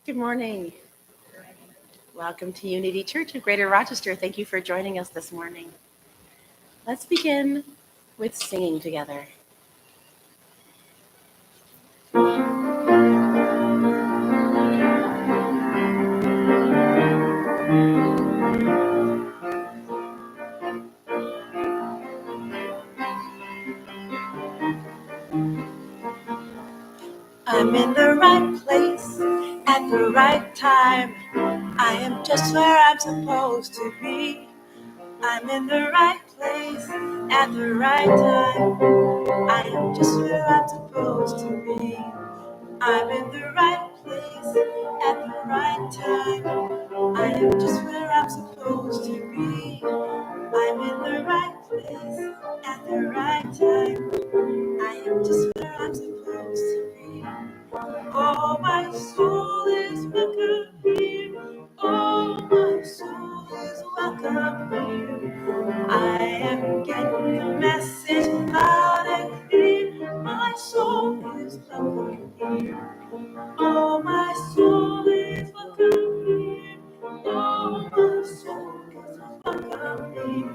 Good morning. Welcome to Unity Church of Greater Rochester. Thank you for joining us this morning. Let's begin with singing together. I'm in the right place at the right time. I am just where I'm supposed to be. I'm in the right place at the right time. I am just where I'm supposed to be. I'm in the right place at the right time. I am just where I'm supposed to be. I'm in the right place at the right time. I am just where I'm supposed to be. Oh, my soul is welcome here. Oh, my soul is welcome here. I am getting the message loud and clear. My soul is welcome here. Oh, my soul is welcome here. Oh, my soul is welcome here.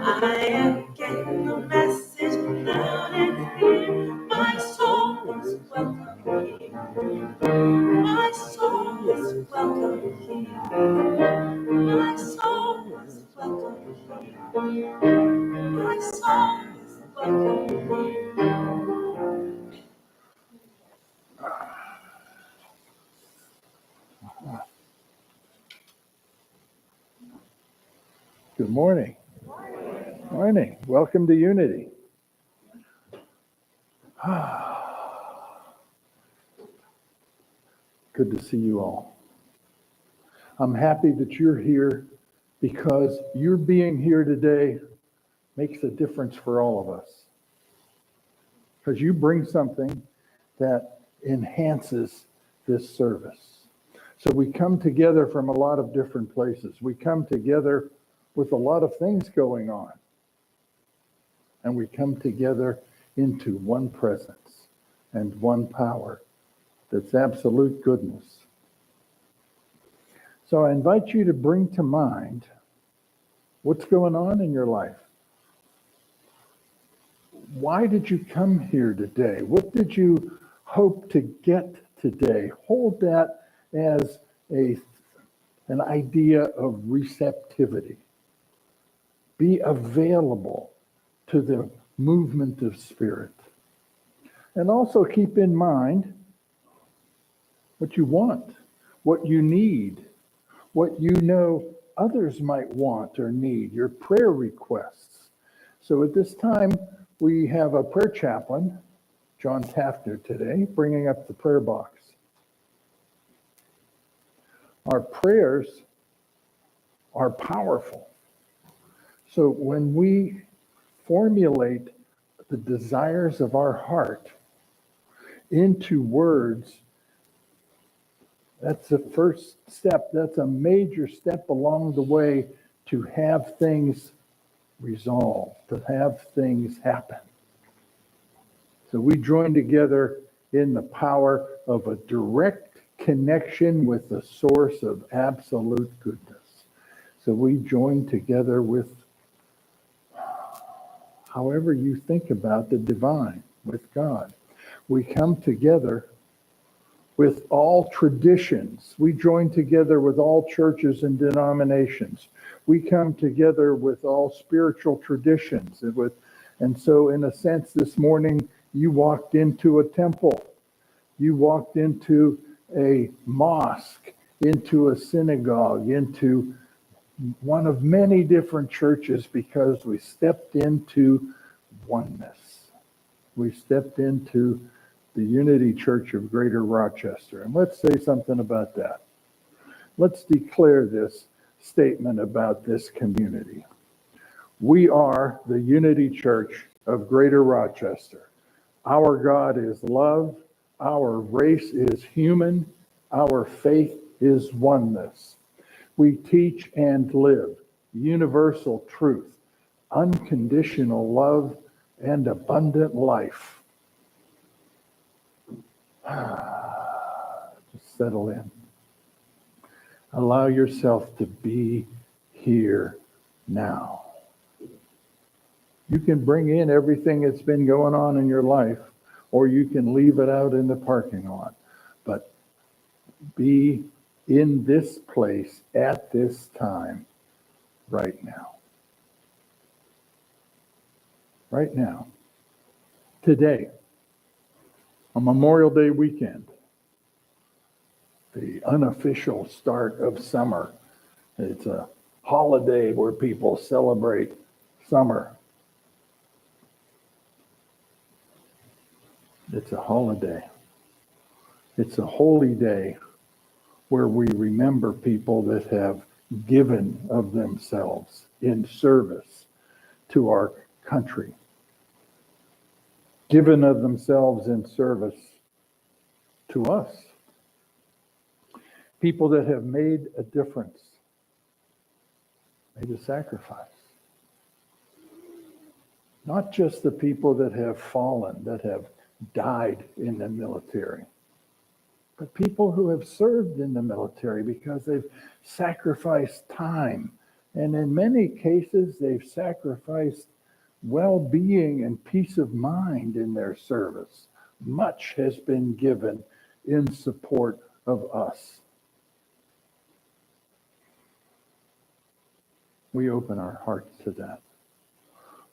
I am getting the message loud and clear. My soul is welcome here. My soul is welcome here. My soul is welcome here. My soul is welcome here. Good morning. Morning. Welcome to Unity. Good to see you all. I'm happy that you're here because your being here today makes a difference for all of us. Because you bring something that enhances this service. So we come together from a lot of different places. We come together with a lot of things going on. And we come together into one presence and one power that's absolute goodness. So I invite you to bring to mind what's going on in your life. Why did you come here today? What did you hope to get today? Hold that as an idea of receptivity. Be available to the movement of spirit. And also keep in mind what you want, what you need, what you know others might want or need, your prayer requests. So at this time, we have a prayer chaplain, John Taftner today, bringing up the prayer box. Our prayers are powerful. So when we formulate the desires of our heart into words, that's the first step. That's a major step along the way to have things resolve, to have things happen. So we join together in the power of a direct connection with the source of absolute goodness. So we join together with however you think about the divine, with God. We come together with all traditions. We join together with all churches and denominations. We come together with all spiritual traditions. And so in a sense, this morning, you walked into a temple. You walked into a mosque, into a synagogue, into one of many different churches because we stepped into oneness. We stepped into the Unity Church of Greater Rochester. And let's say something about that. Let's declare this statement about this community. We are the Unity Church of Greater Rochester. Our God is love. Our race is human. Our faith is oneness. We teach and live universal truth, unconditional love, and abundant life. Just settle in. Allow yourself to be here now. You can bring in everything that's been going on in your life, or you can leave it out in the parking lot. But be in this place at this time right now. Right now. Today, on Memorial Day weekend, the unofficial start of summer. It's a holiday where people celebrate summer. It's a holiday. It's a holy day where we remember people that have given of themselves in service to our country, given of themselves in service to us. People that have made a difference, made a sacrifice. Not just the people that have fallen, that have died in the military, but people who have served in the military because they've sacrificed time. And in many cases, they've sacrificed well-being and peace of mind in their service. Much has been given in support of us. We open our hearts to that.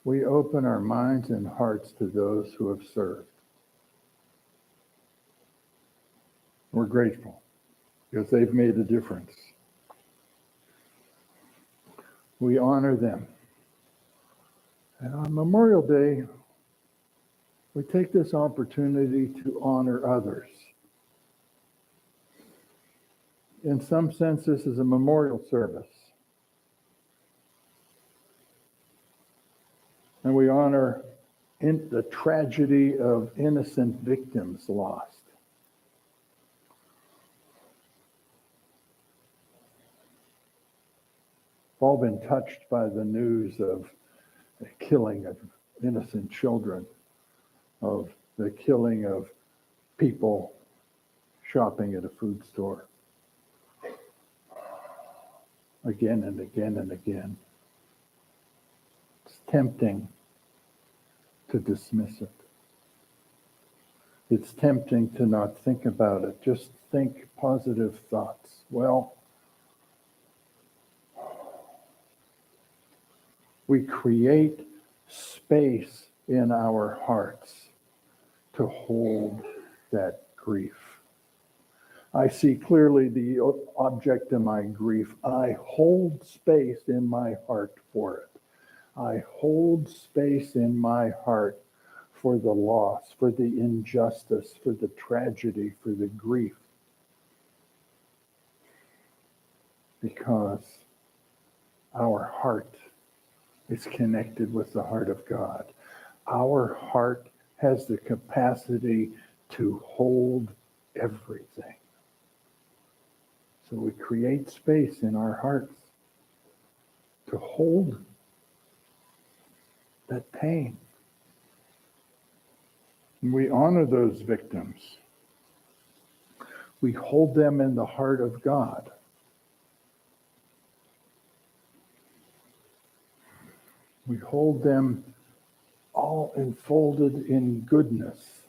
We open our minds and hearts to those who have served. We're grateful because they've made a difference. We honor them. And on Memorial Day, we take this opportunity to honor others. In some sense, this is a memorial service. And we honor in the tragedy of innocent victims lost. We've all been touched by the news of the killing of innocent children, of the killing of people shopping at a food store. Again and again and again. It's tempting to dismiss it. It's tempting to not think about it. Just think positive thoughts. Well, we create space in our hearts to hold that grief. I see clearly the object of my grief. I hold space in my heart for it. I hold space in my heart for the loss, for the injustice, for the tragedy, for the grief. Because our heart is connected with the heart of God. Our heart has the capacity to hold everything. So we create space in our hearts to hold that pain. And we honor those victims. We hold them in the heart of God. We hold them all enfolded in goodness.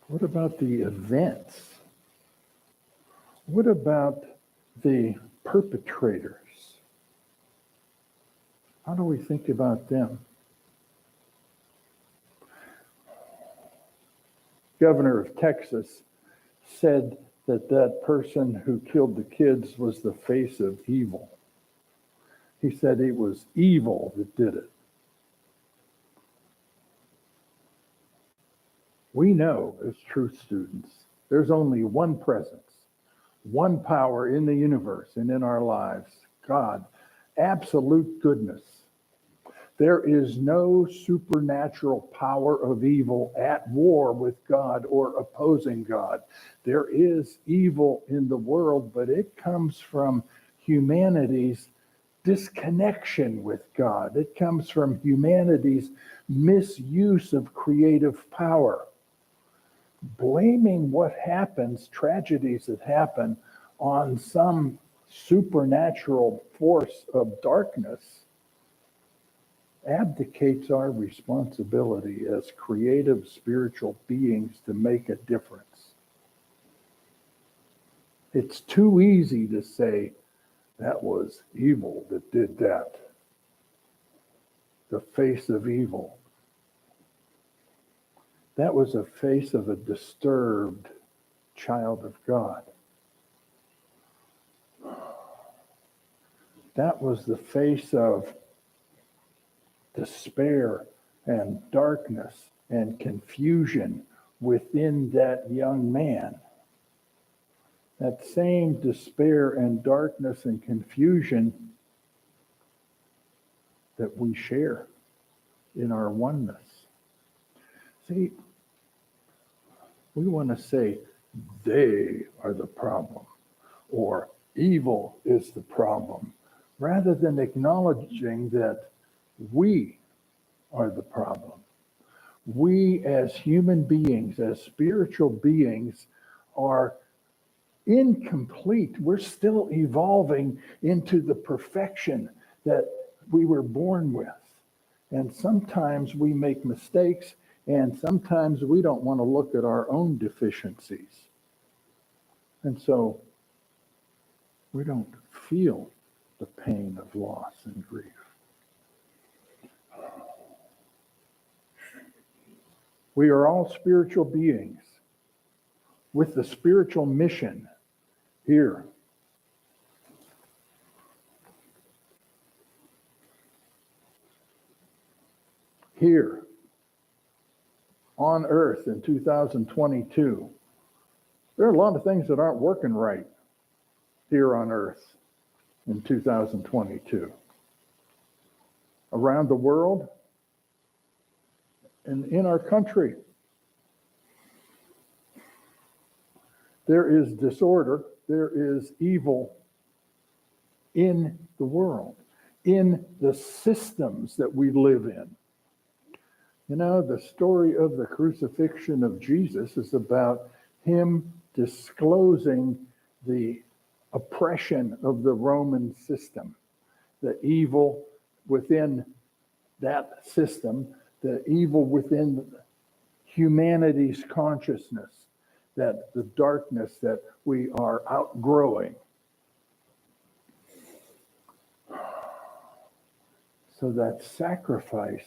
What about the events? What about the perpetrators? How do we think about them? Governor of Texas said that person who killed the kids was the face of evil. He said it was evil that did it. We know as truth students, there's only one presence, one power in the universe and in our lives, God, absolute goodness. There is no supernatural power of evil at war with God or opposing God. There is evil in the world, but it comes from humanity's disconnection with God. It comes from humanity's misuse of creative power. blaming what happens, tragedies that happen, on some supernatural force of darkness abdicates our responsibility as creative spiritual beings to make a difference. It's too easy to say that was evil that did that. The face of evil. That was a face of a disturbed child of God. That was the face of despair and darkness and confusion within that young man. That same despair and darkness and confusion that we share in our oneness. See, we want to say they are the problem or evil is the problem, rather than acknowledging that we are the problem. We as human beings, as spiritual beings, are incomplete. We're still evolving into the perfection that we were born with. And sometimes we make mistakes, and sometimes we don't want to look at our own deficiencies. And so we don't feel the pain of loss and grief. We are all spiritual beings with the spiritual mission here. Here on earth in 2022. There are a lot of things that aren't working right here on earth in 2022. Around the world and in our country. There is disorder, there is evil in the world, in the systems that we live in. You know, the story of the crucifixion of Jesus is about him disclosing the oppression of the Roman system, the evil within that system, the evil within humanity's consciousness, that the darkness that we are outgrowing. So that sacrifice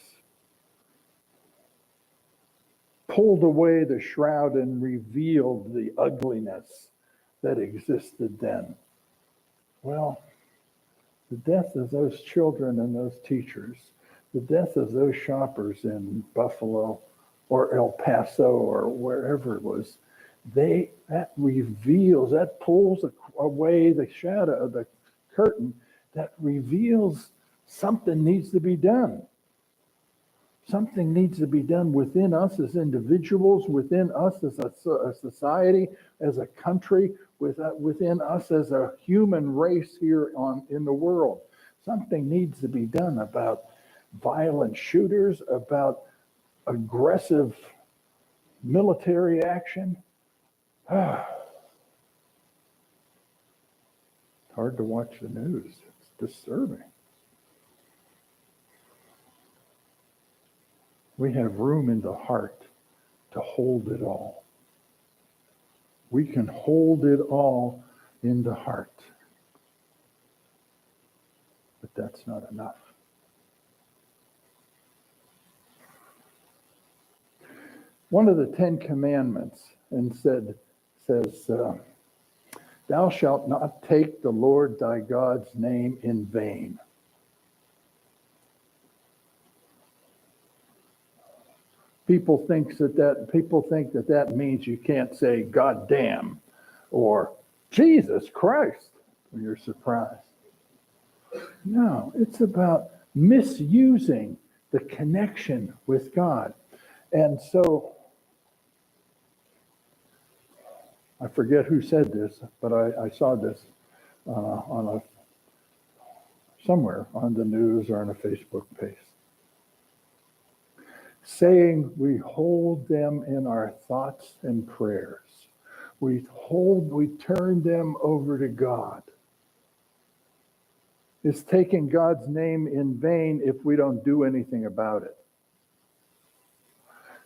pulled away the shroud and revealed the ugliness that existed then. Well, the death of those children and those teachers, the death of those shoppers in Buffalo or El Paso or wherever it was, that reveals, that pulls away the shadow of the curtain, that reveals something needs to be done. Something needs to be done within us as individuals, within us as a society, as a country, within us as a human race here in the world. Something needs to be done about violent shooters, about aggressive military action. It's hard to watch the news. It's disturbing. We have room in the heart to hold it all. We can hold it all in the heart. But that's not enough. One of the 10 Commandments says, thou shalt not take the Lord thy God's name in vain. People think that means you can't say God damn or Jesus Christ when you're surprised. No, it's about misusing the connection with God. And so, I forget who said this, but I saw this somewhere on the news or on a Facebook page. saying we hold them in our thoughts and prayers. We turn them over to God. It's taking God's name in vain if we don't do anything about it.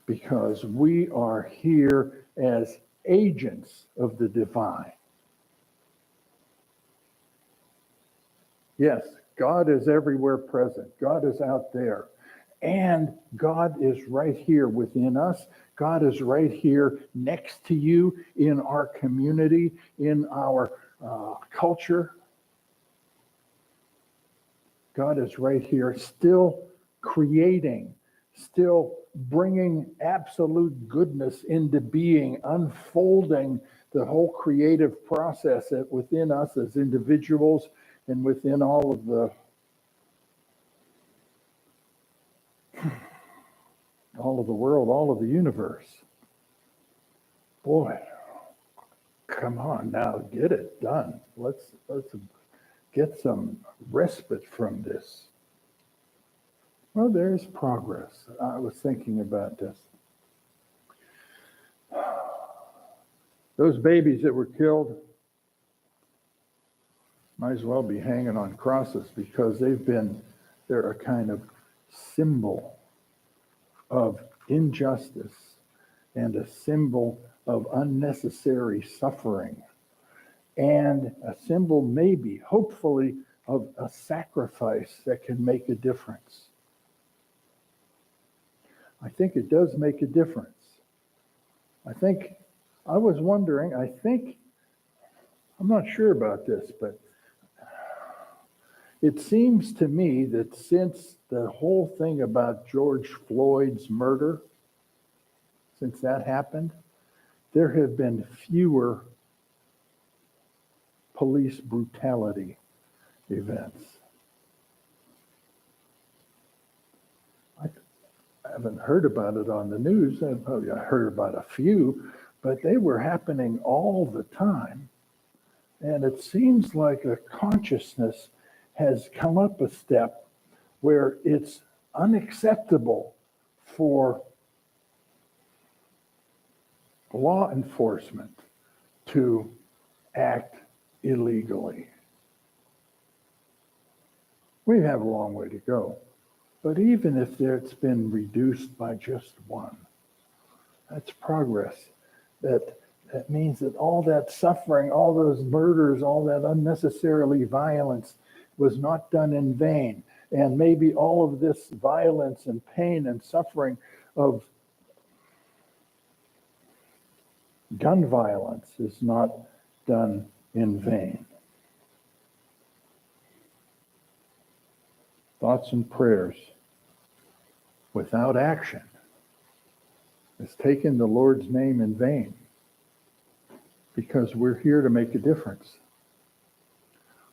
Because we are here as agents of the divine. Yes, God is everywhere present. God is out there. And God is right here within us. God is right here next to you in our community, in our culture. God is right here still creating, still bringing absolute goodness into being, unfolding the whole creative process within us as individuals and within all of the world, all of the universe. Boy, come on now, get it done. Let's get some respite from this. Well, there's progress. I was thinking about this. Those babies that were killed might as well be hanging on crosses because they're a kind of symbol of injustice and a symbol of unnecessary suffering and a symbol, maybe, hopefully, of a sacrifice that can make a difference. I think it does make a difference. I was wondering, I'm not sure about this, but it seems to me that since the whole thing about George Floyd's murder, since that happened, there have been fewer police brutality events. I haven't heard about it on the news. I heard about a few, but they were happening all the time. And it seems like a consciousness has come up a step where it's unacceptable for law enforcement to act illegally. We have a long way to go. But even if it's been reduced by just one, that's progress. That means that all that suffering, all those murders, all that unnecessarily violence was not done in vain. And maybe all of this violence and pain and suffering of gun violence is not done in vain. Thoughts and prayers without action is taking the Lord's name in vain, because we're here to make a difference.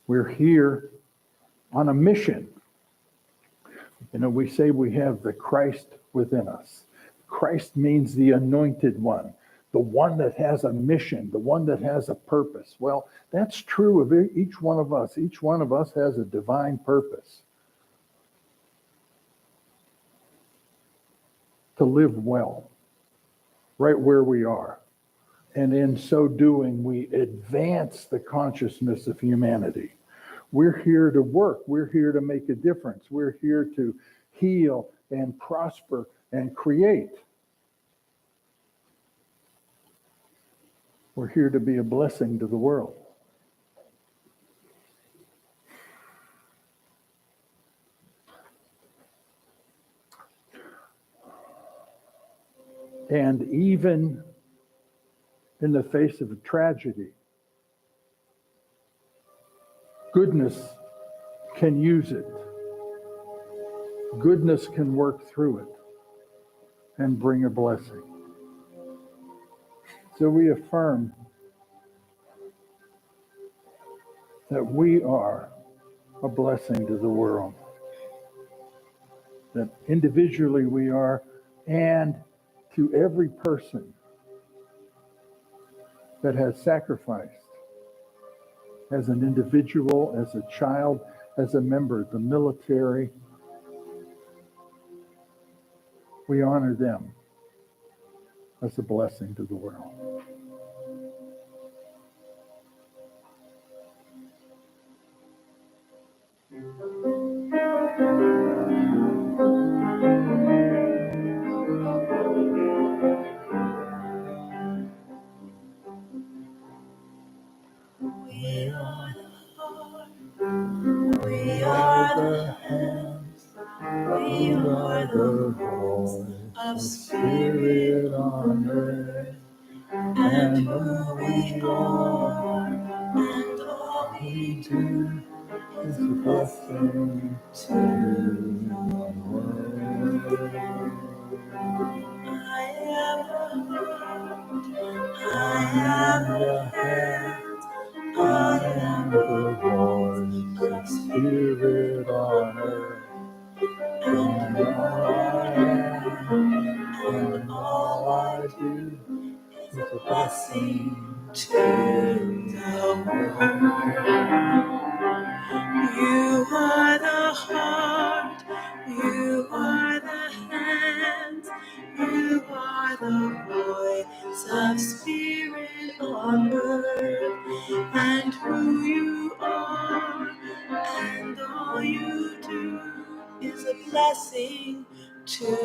We're here on a mission. We say we have the Christ within us. Christ means the anointed one, the one that has a mission, the one that has a purpose. Well, that's true of each one of us. Each one of us has a divine purpose. To live well, right where we are. And in so doing, we advance the consciousness of humanity. We're here to work. We're here to make a difference. We're here to heal and prosper and create. We're here to be a blessing to the world. And even in the face of a tragedy, goodness can use it. Goodness can work through it and bring a blessing. So we affirm that we are a blessing to the world. That individually we are, and to every person that has sacrificed as an individual, as a child, as a member of the military, We honor them as a blessing to the world. We are the heart, we are the hands, we are the voice of spirit on earth, and who we are, and all we do is a blessing to the world. I am the heart, I am the hands, I am the voice of spirit on earth, and all I am, and all I do is a blessing to the world. You are the heart, you are the hands, you are the voice of spirit on earth, and who you are, and all you do is a blessing to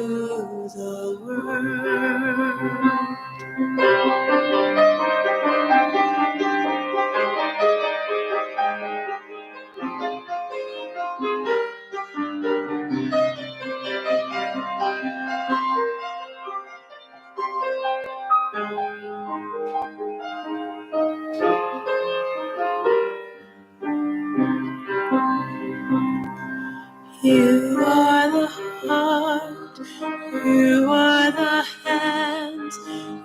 the world. You are the heart, you are the hands,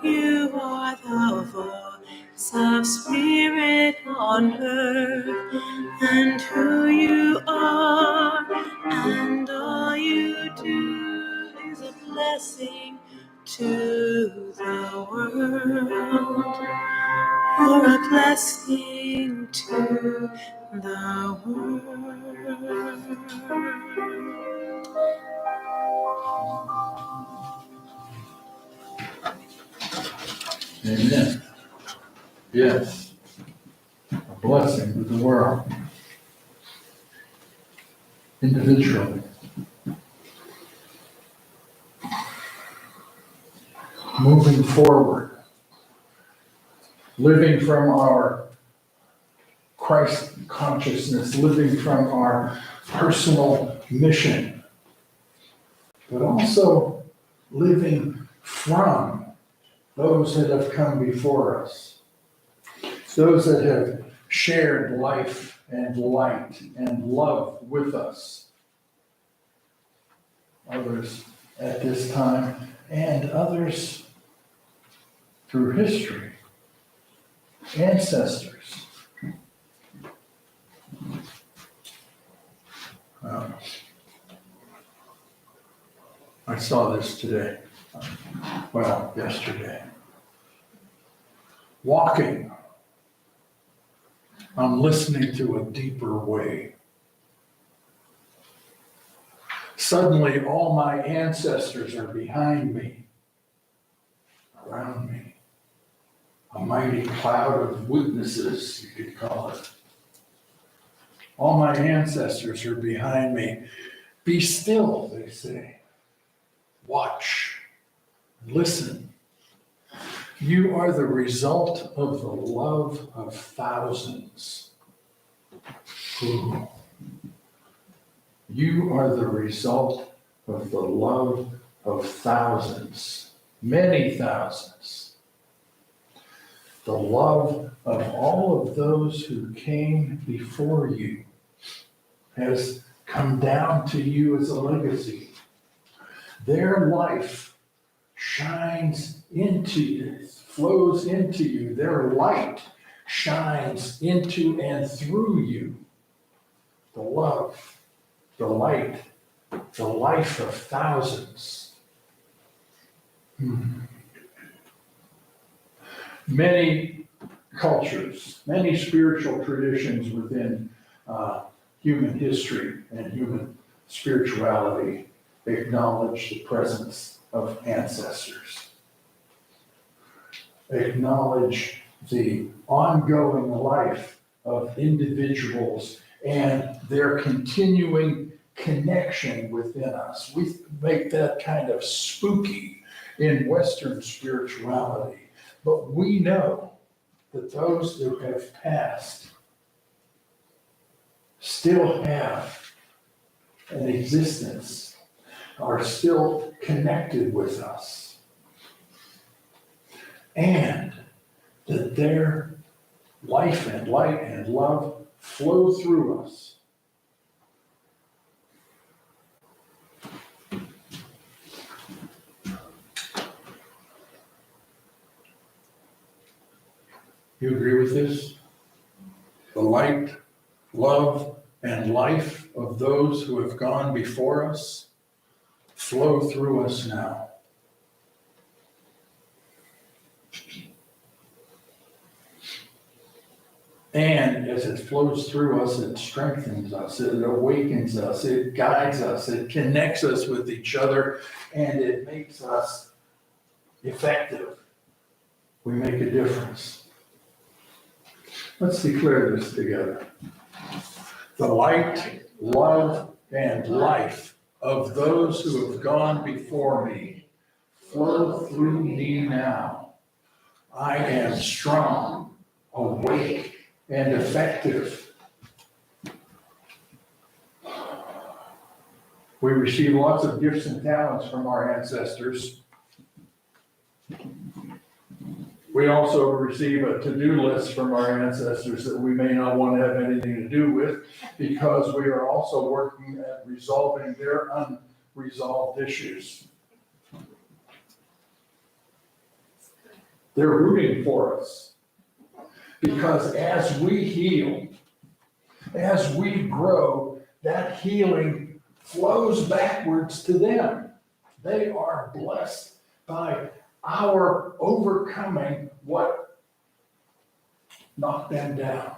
you are the voice of spirit on earth, and who you are, and all you do is a blessing to the world. You're a blessing to the world. Amen. Yes. A blessing to the world. Individually. Moving forward. Living from our Christ consciousness, living from our personal mission, but also living from those that have come before us, those that have shared life and light and love with us, others at this time and others through history, ancestors. I saw this today, yesterday. Walking, I'm listening to a deeper way. Suddenly, all my ancestors are behind me, around me. A mighty cloud of witnesses, you could call it. All my ancestors are behind me. Be still, they say. Watch, listen. You are the result of the love of thousands. Ooh. You are the result of the love of thousands, many thousands. The love of all of those who came before you has come down to you as a legacy. Their life shines into you, flows into you. Their light shines into and through you. The love, the light, the life of thousands. Many cultures, many spiritual traditions within human history and human spirituality acknowledge the presence of ancestors. Acknowledge the ongoing life of individuals and their continuing connection within us. We make that kind of spooky in Western spirituality, but we know that those who have passed still have an existence, are still connected with us, and that their life and light and love flow through us. You agree with this? The light, love, and life of those who have gone before us flow through us now. And as it flows through us, it strengthens us, it awakens us, it guides us, it connects us with each other, and it makes us effective. We make a difference. Let's declare this together. The light, love, and life of those who have gone before me flow through me now. I am strong, awake, and effective. We receive lots of gifts and talents from our ancestors. We also receive a to-do list from our ancestors that we may not want to have anything to do with, because we are also working at resolving their unresolved issues. They're rooting for us, because as we heal, as we grow, that healing flows backwards to them. They are blessed by our overcoming what knocked them down.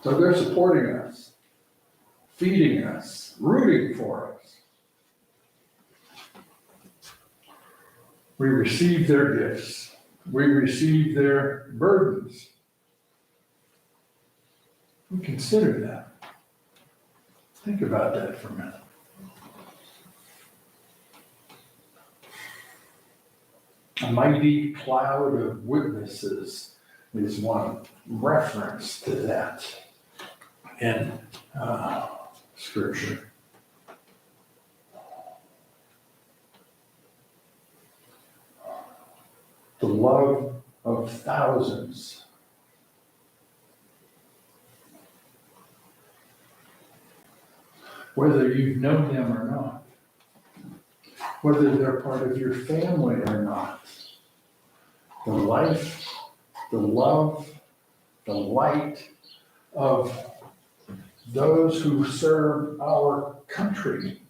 So they're supporting us, feeding us, rooting for us. We receive their gifts. We receive their burdens. We consider that. Think about that for a minute. A mighty cloud of witnesses is one reference to that in Scripture. The love of thousands. Whether you've known them or not, whether they're part of your family or not, the life, the love, the light of those who serve our country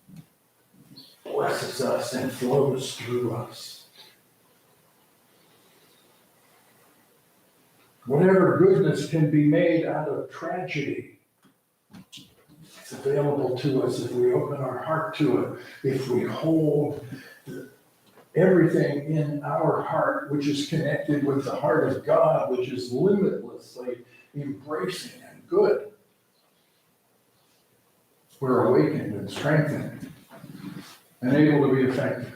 blesses us and flows through us. Whatever goodness can be made out of tragedy, it's available to us if we open our heart to it, if we hold everything in our heart, which is connected with the heart of God, which is limitlessly embracing and good. We're awakened and strengthened and able to be effective.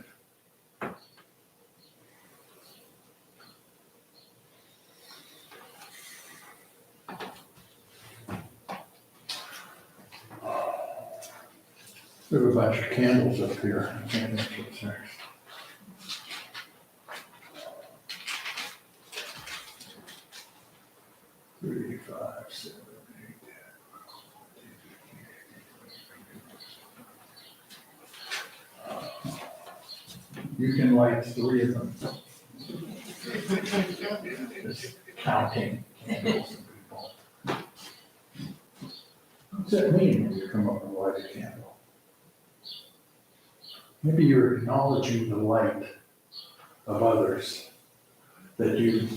We have a bunch of candles up here. I can't think what's next. Three, 5, 7, 8, 10. You can light 3 of them. Just counting candles and people. What does that mean when you come up and light a candle? Maybe you're acknowledging the light of others that you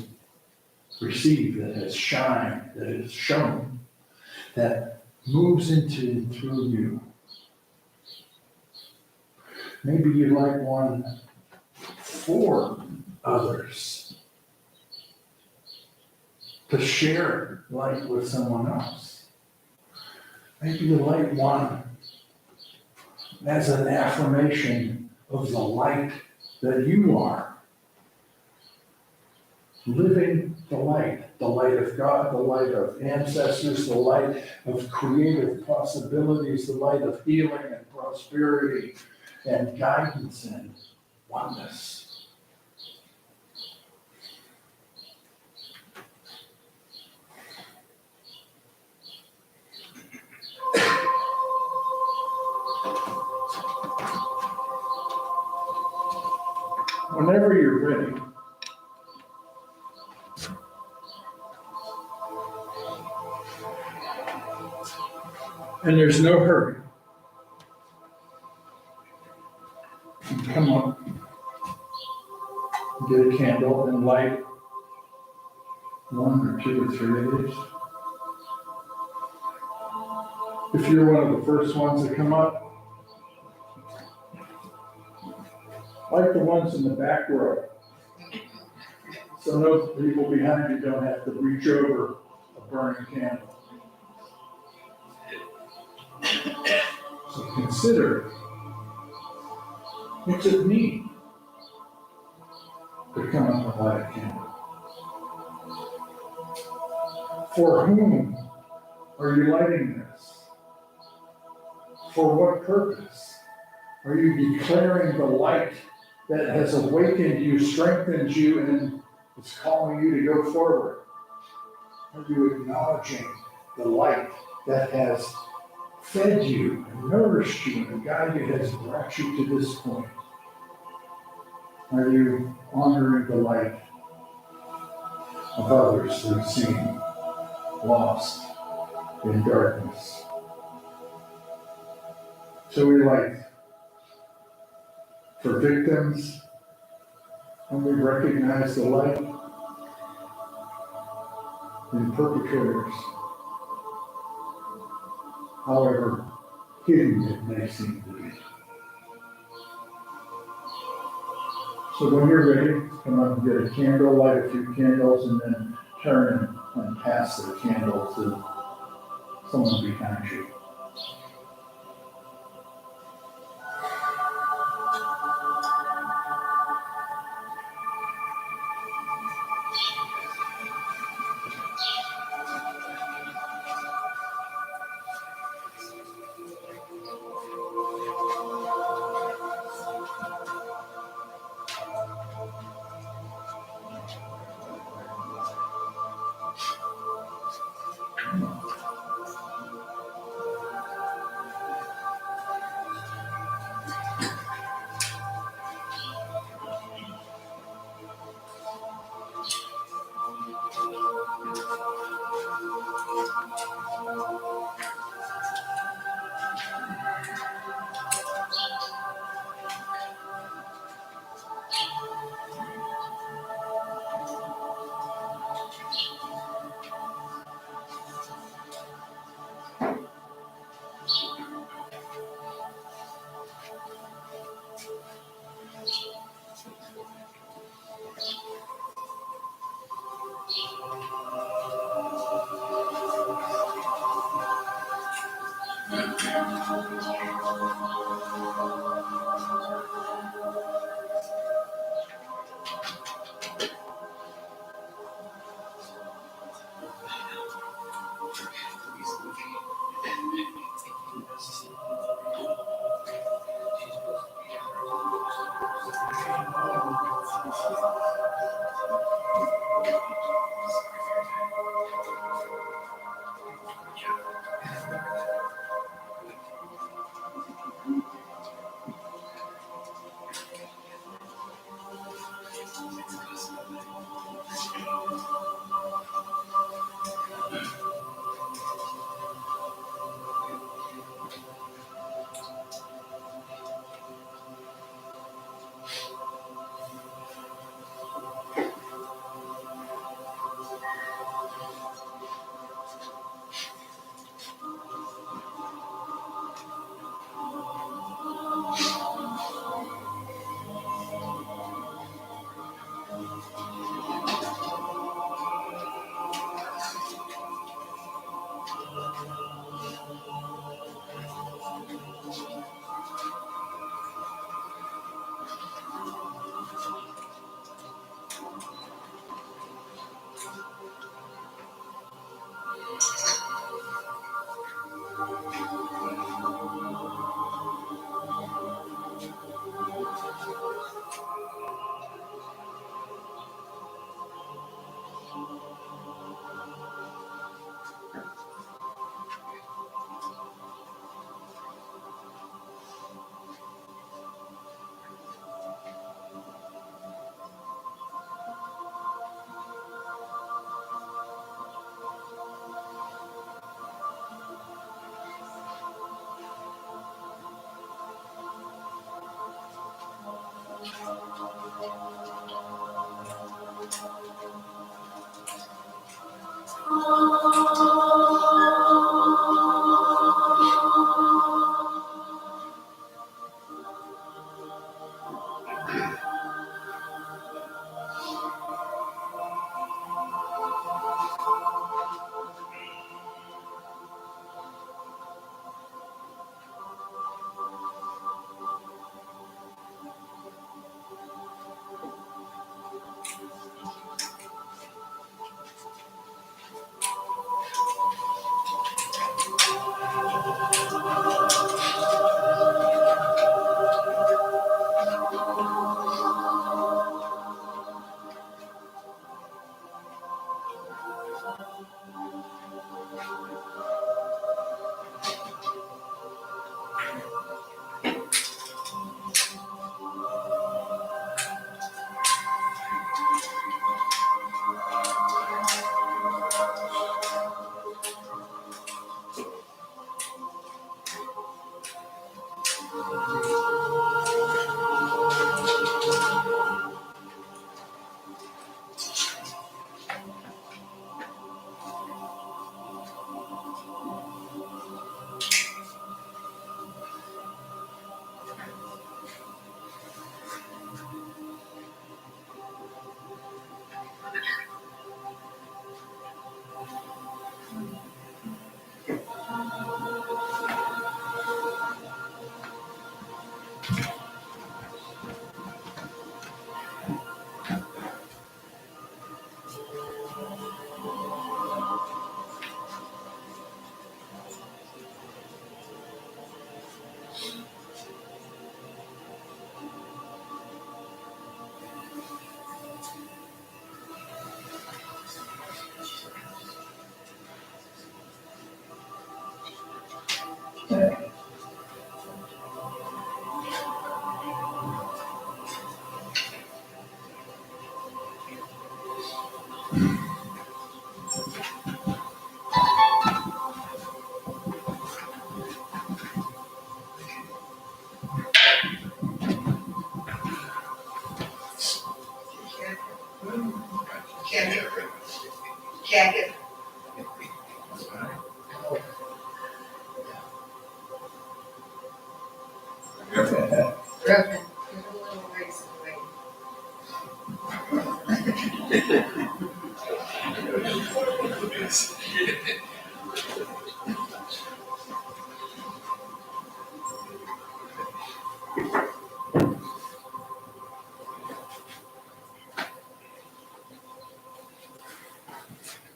receive, that has shined, that is shown, that moves into and through you. Maybe you light one for others, to share light with someone else. Maybe you light one as an affirmation of the light that you are. Living the light of God, the light of ancestors, the light of creative possibilities, the light of healing and prosperity and guidance and oneness. Whenever you're ready, and there's no hurry, you come up, get a candle and light one or two or three of these. If you're one of the first ones to come up, like the ones in the back row. So no people behind you don't have to reach over a burning candle. So consider, what's it mean to come up and light a candle? For whom are you lighting this? For what purpose? Are you declaring the light that has awakened you, strengthened you, and is calling you to go forward? Are you acknowledging the light that has fed you and nourished you and guided you, has brought you to this point? Are you honoring the light of others who seem lost in darkness? So we light for victims, and we recognize the light in perpetrators, however hidden it may seem to be. So when you're ready, come up and get a candle, light a few candles, and then turn and pass the candle to someone behind you.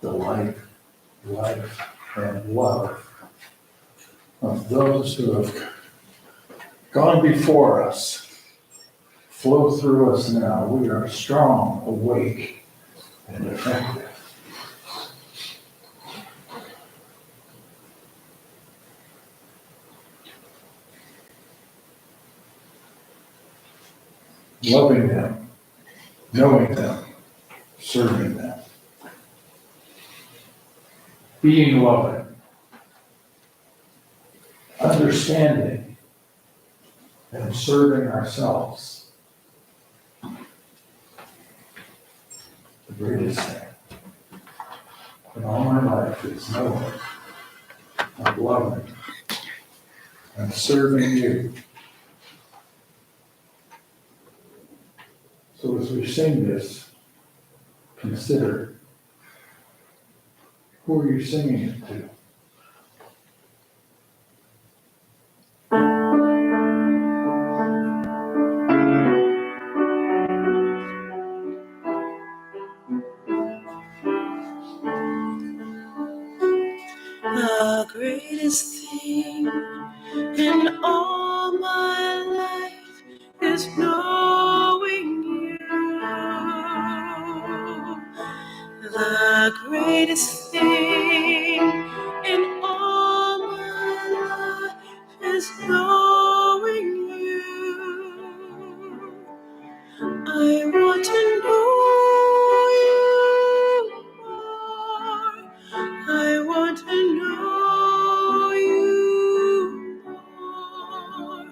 The life, and love of those who have gone before us flow through us now. We are strong, awake, and effective. Loving them, knowing them, serving them, being loving, understanding, and serving ourselves. The greatest thing in all my life is knowing, and loving, and serving you. So as we sing this, consider, who are you singing it to? The greatest thing in all my life is knowing you. The greatest thing in all my life is knowing you. I want to know you more. I want to know you more.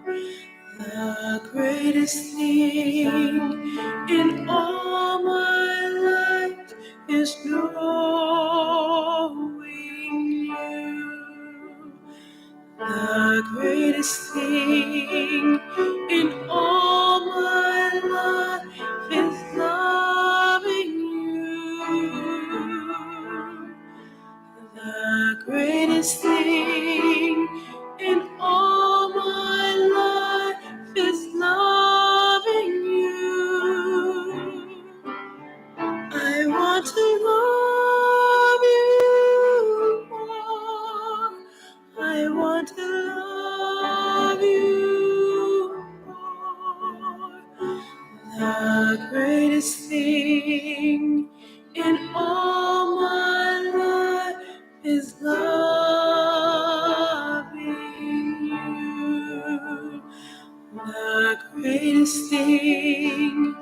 The greatest thing in all my life is knowing you. The greatest thing in all my life is loving you. The greatest thing in all my life is loving you. I want to love you more. I want to love you more. The greatest thing in all my life is loving you. The greatest thing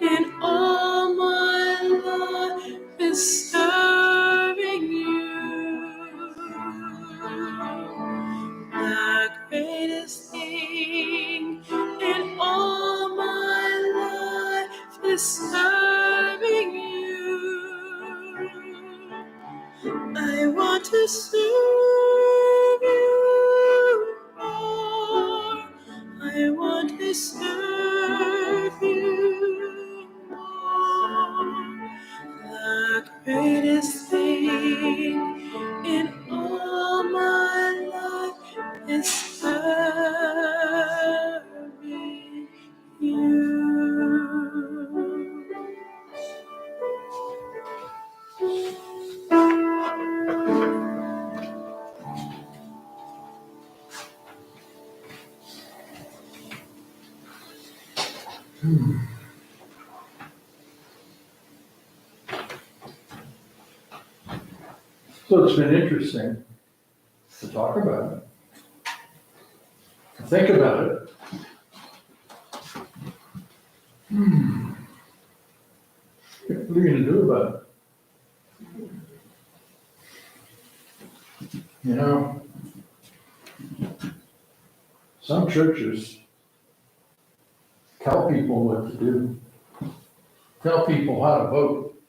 in all my life is serving you. The greatest thing in all my life is serving you. I want to serve you more. I want to serve you more. The greatest thing in all my life is serving you. So it's been interesting to talk about it. Think about it. What are you going to do about it? You know, some churches tell people what to do, tell people how to vote,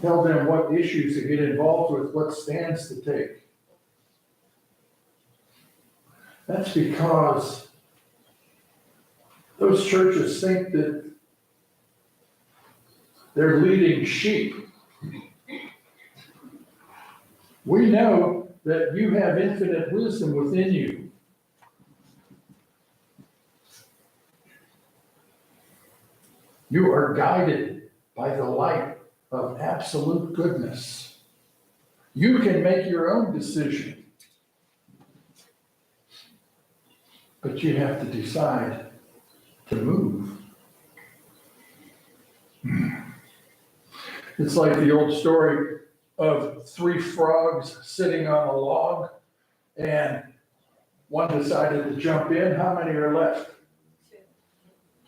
tell them what issues to get involved with, what stands to take. That's because those churches think that they're leading sheep. We know that you have infinite wisdom within you. You are guided by the light of absolute goodness. You can make your own decision, but you have to decide to move. It's like the old story of three frogs sitting on a log, and one decided to jump in. How many are left?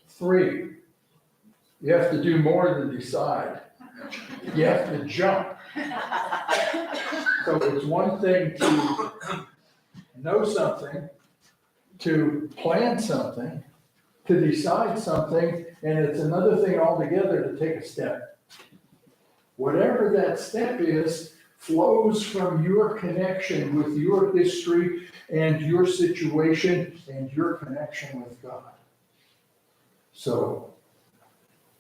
Three. You have to do more than decide. You have to jump. So it's one thing to know something, to plan something, to decide something, and it's another thing altogether to take a step. Whatever that step is flows from your connection with your history and your situation and your connection with God. So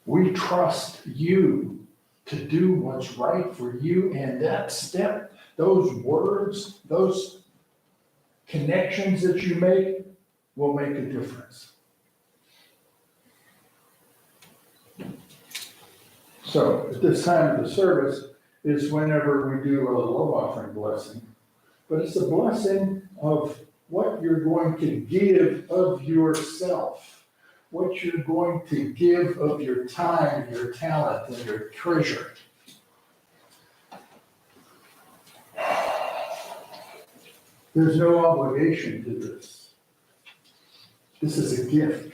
we trust you to do what's right for you, and that step, those words, those connections that you make will make a difference. So at this time of the service is whenever we do a love offering blessing. But it's a blessing of what you're going to give of yourself, what you're going to give of your time, your talent, and your treasure. There's no obligation to this. This is a gift.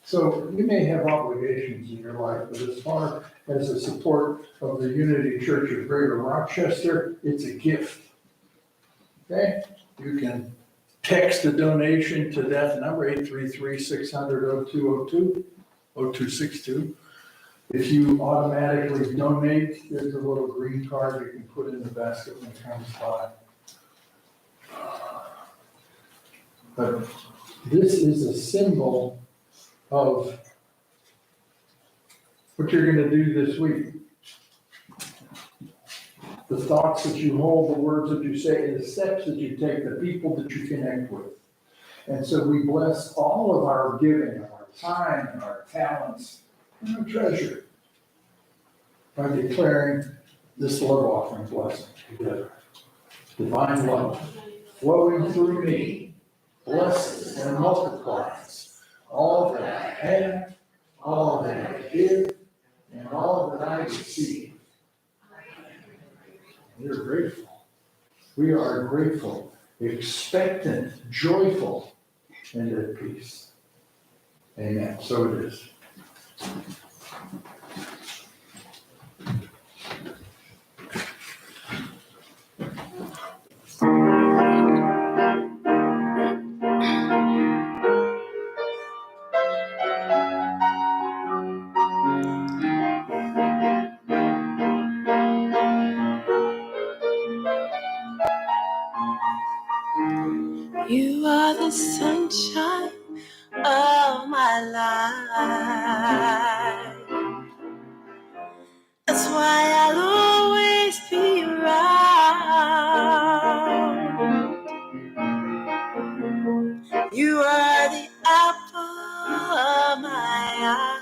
So you may have obligations in your life, but as far as the support of the Unity Church of Greater Rochester, it's a gift. Okay? You can text a donation to that number, 833-600-0202, 0262. If you automatically donate, there's a little green card you can put in the basket when it comes by. But this is a symbol of what you're going to do this week. The thoughts that you hold, the words that you say, the steps that you take, the people that you connect with. And so we bless all of our giving, our time, and our talents, and our treasure by declaring this love offering blessing together. Divine love flowing through me, blesses and multiplies all that I have, all that I give, and all that I receive. We're grateful. We are grateful, expectant, joyful, and at peace. Amen. So it is. You are the sunshine of my life. That's why I'll always be around. You are the apple of my eye.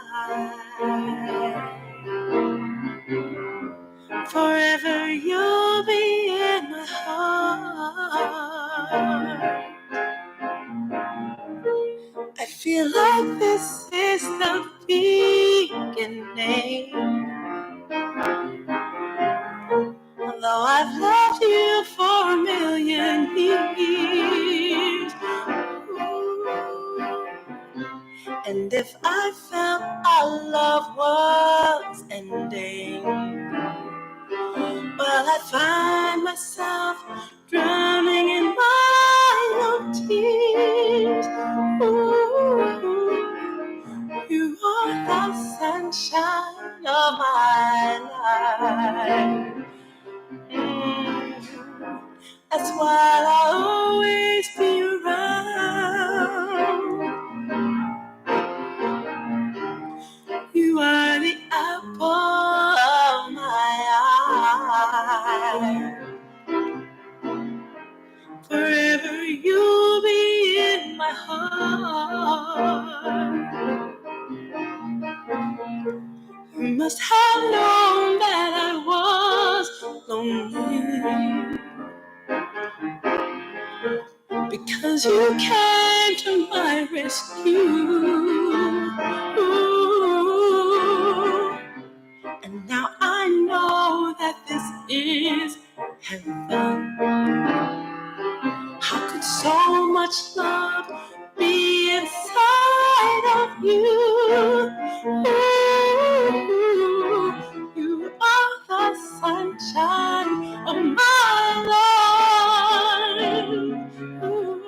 Forever you'll be in my heart. I feel like this is the beginning. Although I've loved you for a million years, And if I felt our love was ending, well, I find myself drowning in my own tears. Ooh, you are the sunshine of my life. That's why I'll always be around. You are the apple of my eye. Forever you'll be in my heart. You must have known that I was lonely, because you came to my rescue. Ooh. And now I know that this is heaven. How could so much love be inside of you? Ooh, you are the sunshine of my life. Ooh,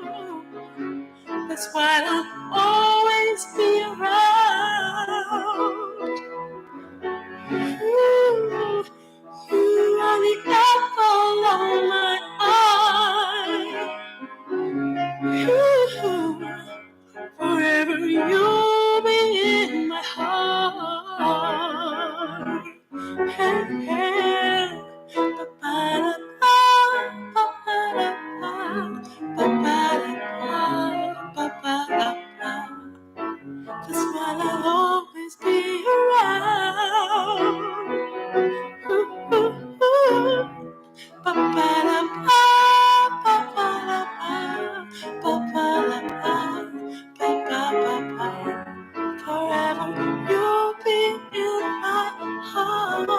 that's why I'll always be around. Ooh, you are the apple of my eye. Ooh, forever you'll be in my heart. Hey, hey, ba-ba-da-ba, ba-ba-da-ba, ba-ba-da-ba, ba-ba-da-ba. That's why I'll always be around. Ooh, ooh, ooh. Ba-ba-da-ba, ba-ba-da-ba, ba-ba-da-ba, ba-ba-ba-ba. Forever you'll be in my heart.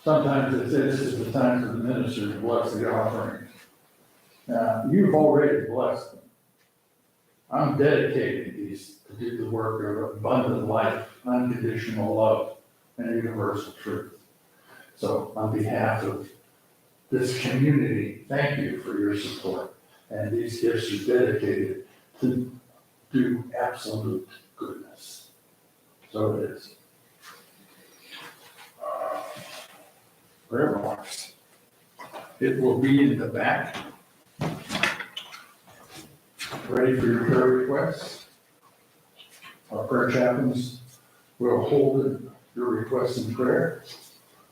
Sometimes it says this is the time for the minister to bless the offering. Now, you've already blessed them. I'm dedicating these to do the work of abundant life, unconditional love, and universal truth. So on behalf of this community, thank you for your support. And these gifts are dedicated to do absolute goodness. So it is. Prayer box. It will be in the back. Ready for your prayer requests. Our prayer chaplains will hold your requests in prayer.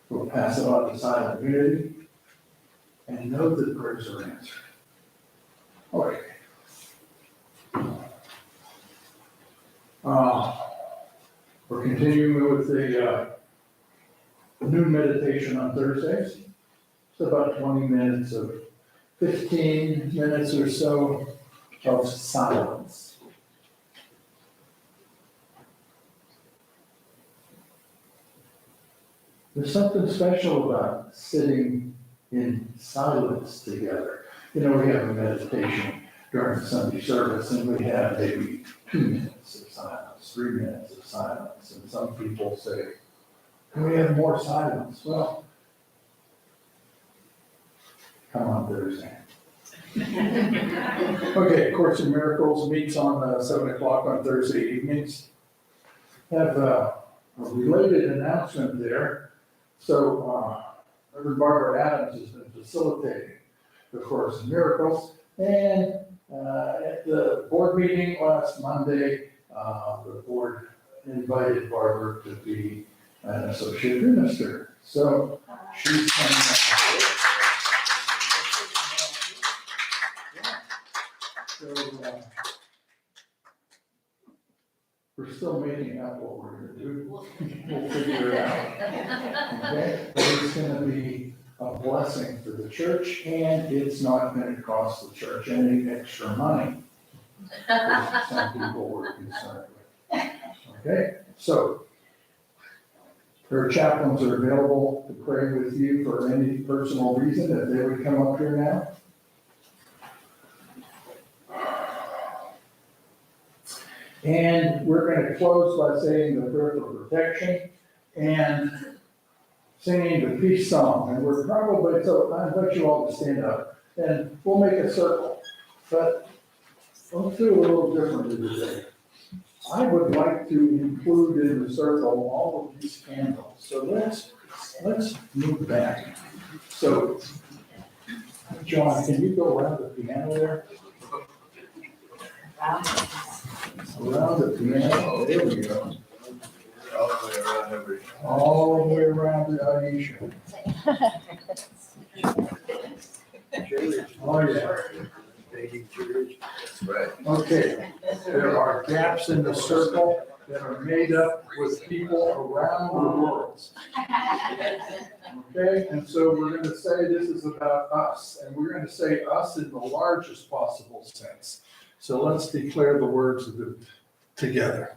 We'll pass it on to silent unity and know that prayers are answered. Okay. We're continuing with the noon meditation on Thursdays. It's about 20 minutes of 15 minutes or so of silence. There's something special about sitting in silence together. You know, we have a meditation during Sunday service, and we have maybe 2 minutes of silence, 3 minutes of silence. And some people say, can we have more silence? Well, come on Thursday. Okay, Course in Miracles meets on 7 o'clock on Thursday evenings. Have a related announcement there. So, Reverend Barbara Adams has been facilitating the Course in Miracles. And at the board meeting last Monday, the board invited Barbara to be an associate minister. So she's coming up. So we're still making out what we're going to do. We'll figure it out. Okay? But it's going to be a blessing for the church, and it's not going to cost the church any extra money. As some people were concerned with. Okay, so her chaplains are available to pray with you for any personal reason, if they would come up here now. And we're going to close by saying the prayer for protection and singing the peace song. And we're probably, so I invite you all to stand up and we'll make a circle. But let's do a little differently today. I would like to include in the circle all of these candles. So let's move back. So, John, can you go around the piano there? Around the piano, there we go. All the way around the Aisha. Oh, yeah. Okay, there are gaps in the circle that are made up with people around the world. Okay, and so we're going to say this is about us, and we're going to say us in the largest possible sense. So let's declare the words of it together.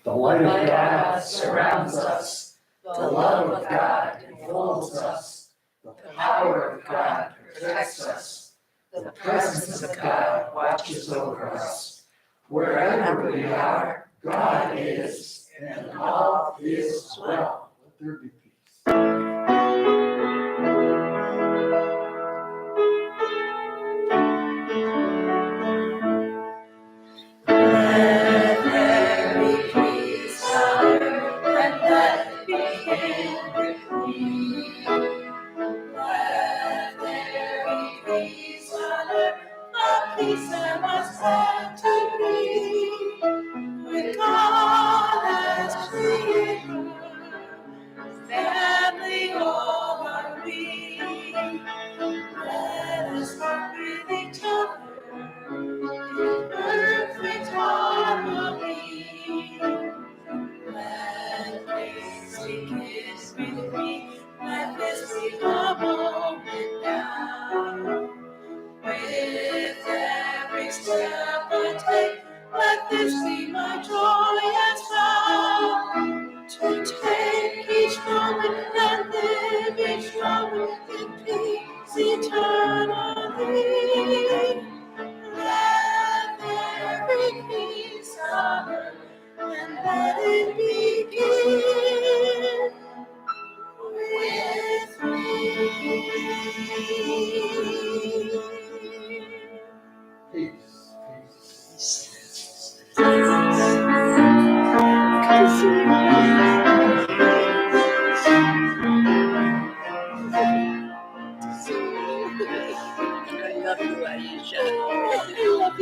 The light of God surrounds us. The love of God enfolds us. The power of God protects us. The presence of God watches over us. Wherever we are, God is, and all is well. Let there be peace. Let there be peace on earth, and let it begin with me. Let there be peace on earth, a peace that was meant to be. With God as creator, family all are we. Let us walk with each other in perfect harmony. Let this be kiss with me. Let this be the moment now. With every step I take, let this be my joyous vow. To take each moment and live each moment in peace eternally. Let there be peace on earth, and let it begin with me. Peace, peace. I love you, Aisha. I love